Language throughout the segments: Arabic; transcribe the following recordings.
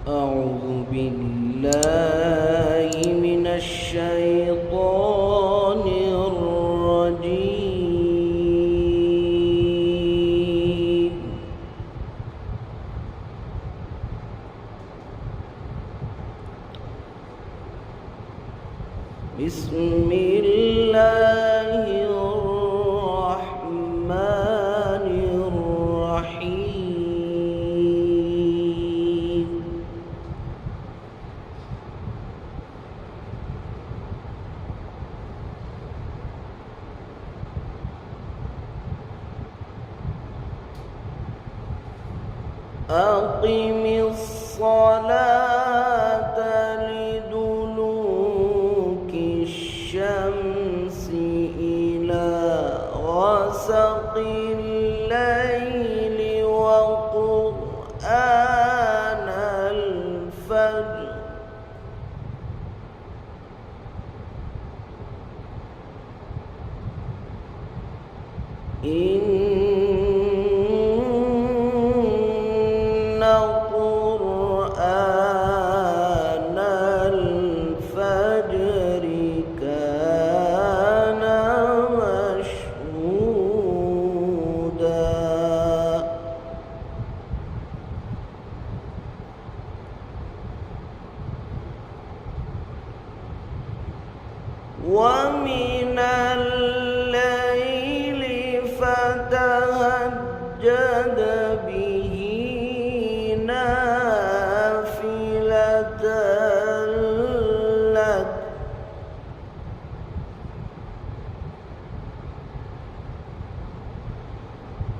أعوذ بالله من الشيطان الرجيم. بسم الله الرحمن الرحيم. أقم الصلاة لدلوك الشمس إلى غسق الليل وقرآن الفجر إن قرآن الفجر كان مشهودا. ومن الليل فتهجد به نافلة لك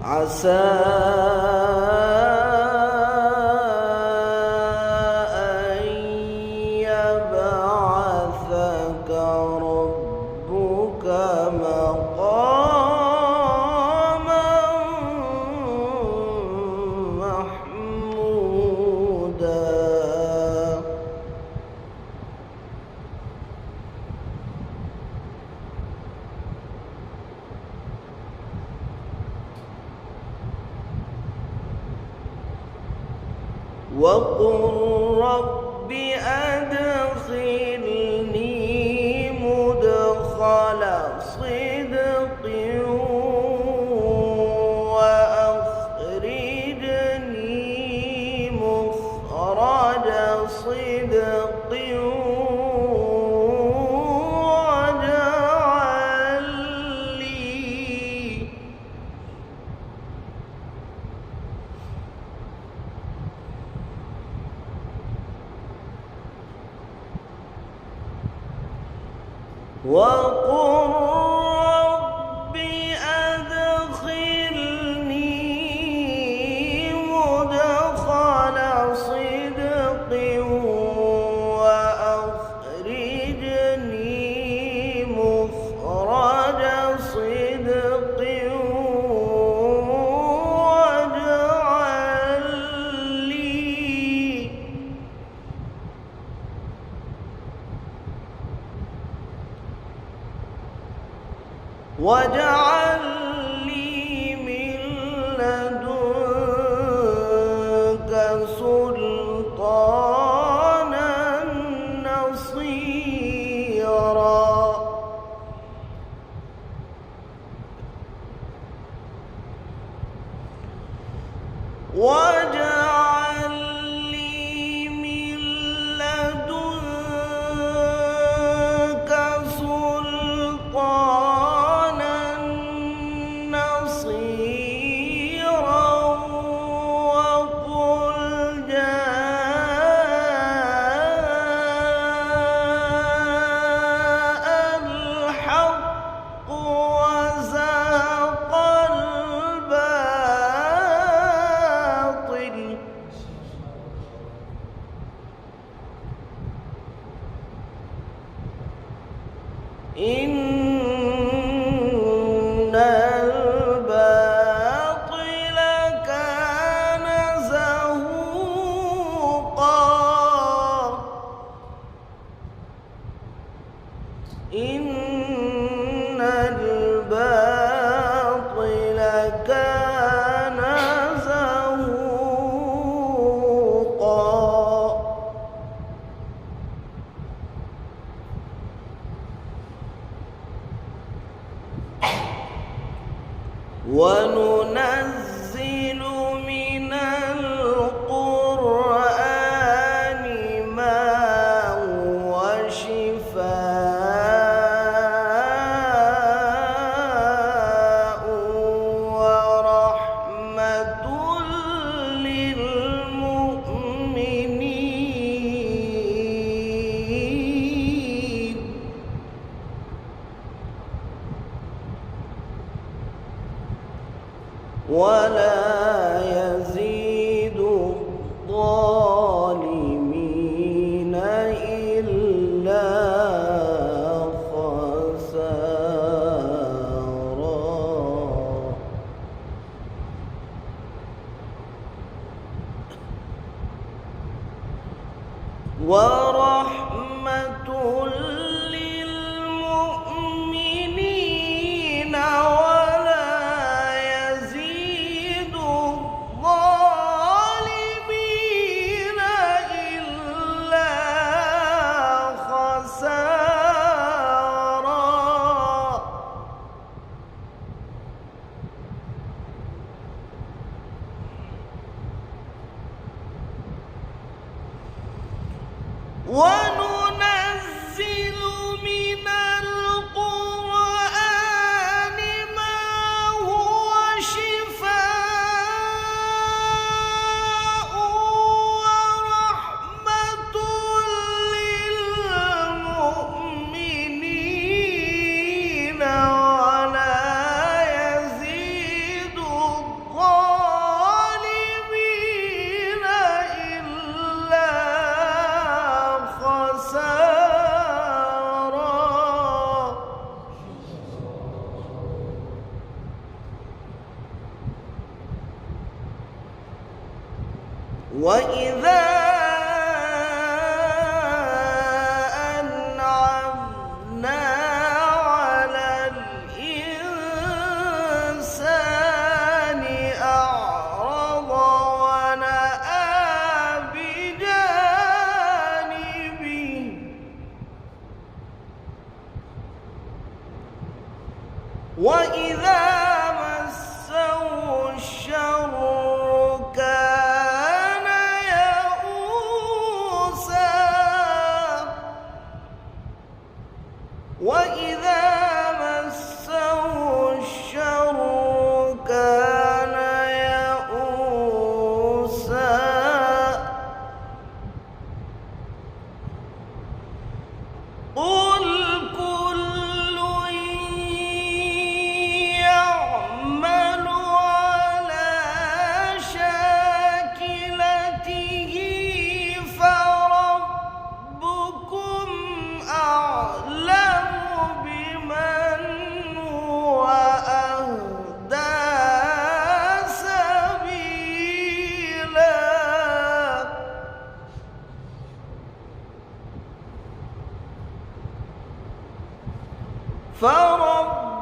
عسى أن يبعثك ربك مقاما محمودا. وقل رب أدخلني مدخل صدق وأخرجني مخرج صدق وقل رب أدخلني مدخل صدق وأخرجني مخرج صدق واجعل لي من لدنك سلطانا نصيرا. واجعل لي من لدنك سلطانا نصيرا. وقل جاء الحق وزهق الباطل إن الباطل كان زهوقا. إن الباطل كان زهوقا. ورحمة للمؤمنين ولا يزيد الظالمين إلا خسارا. وننزل من القرآن ما هو شفاء ورحمة للمؤمنين ولا يزيد الظالمين إلا خسارا. وإذا أنعمنا على الإنسان أعرض ونأى بجانبه وإذا مسه الشر كان يئوسا وإذا مسه الشر كان يئوسا. قل كل يعمل على شاكلته فربكم أعلم بمن هو أهدى سبيلا.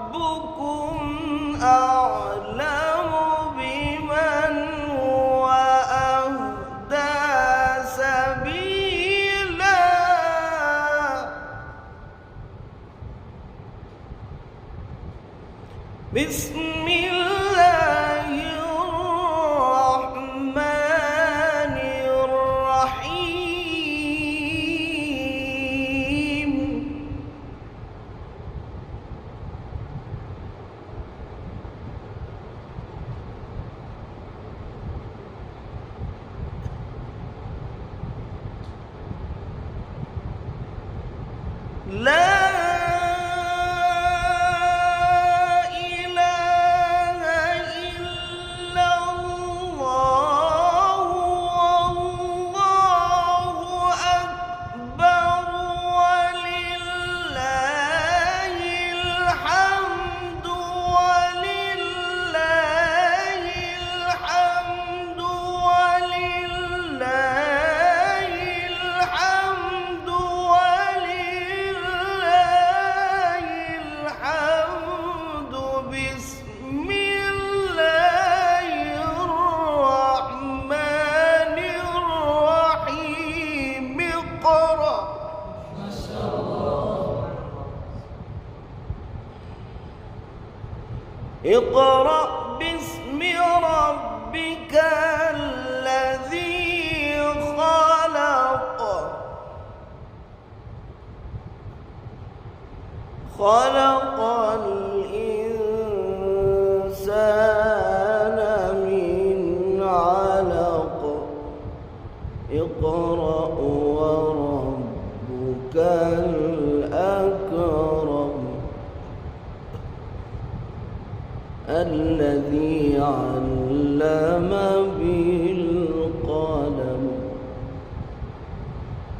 فربكم أعلم بمن هو أهدى سبيلا. بسم الله الرحمن الرحيم. لا إله إلا الله والله أكبر ولله الحمد ولله الحمد ولله الحمد ولله الحمد. بسم الله الرحمن الرحيم. اقرأ. اقرأ باسم ربك الذي خلق. خلق الإنسان من علق. اقرأ وربك الأكرم الذي علم بالقلم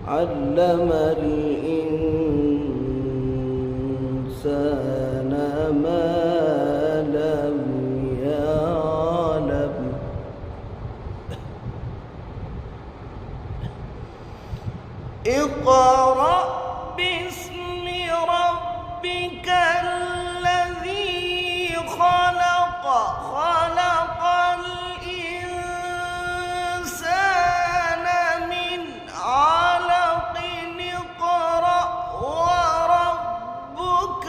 علم الإنسان ما لم يعلم. اقرأ باسم ربك الذي خلق خلق الإنسان من علق اقرأ وربك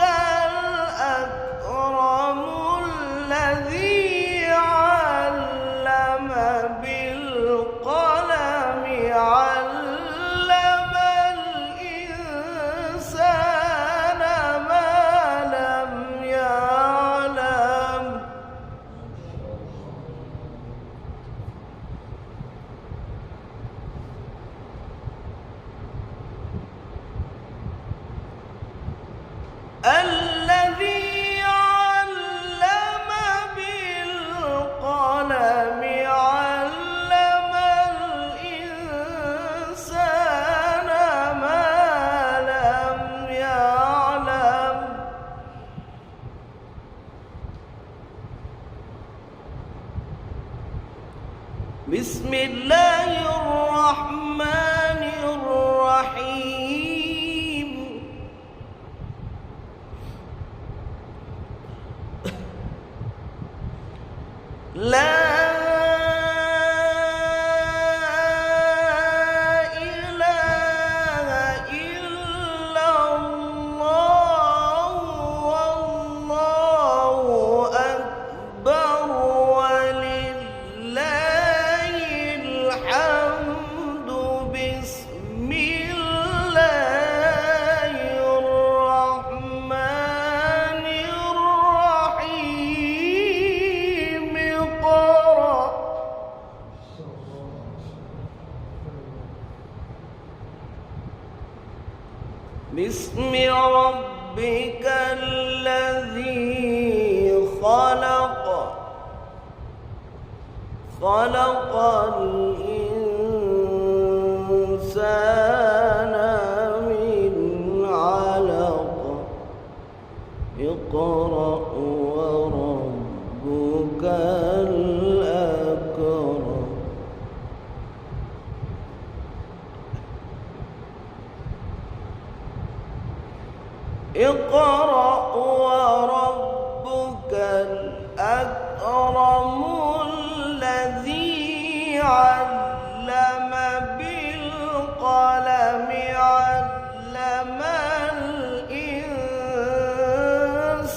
الأكرم الذي علم بالقلم علم الإنسان ما لم يعلم الذي علم بالقلم علم الإنسان ما لم يعلم بسم الله الرحمن الرحيم لا إله إلا الله والله أكبر ولله الحمد بسم الله الرحمن الرحيم اقرأ باسم ربك الذي خلق خلق الإنسان من علق اقرأ وربك الأكرم اقرأ وربك الأكرم الذي علم بالقلم علم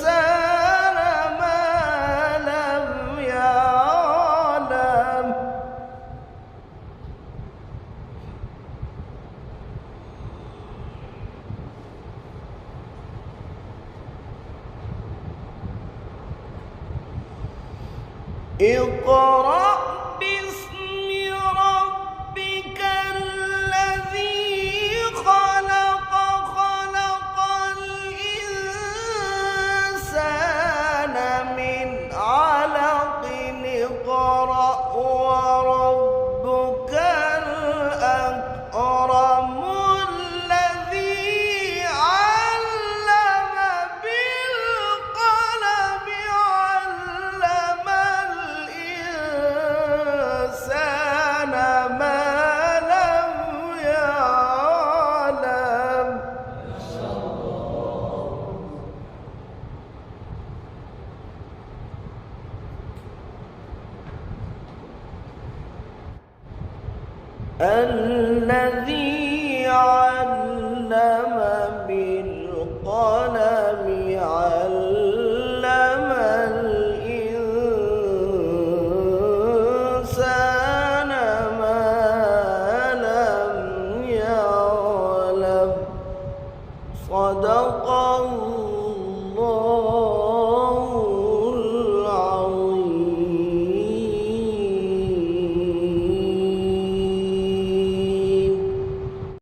الإنسان ما لم يعلم اقرأ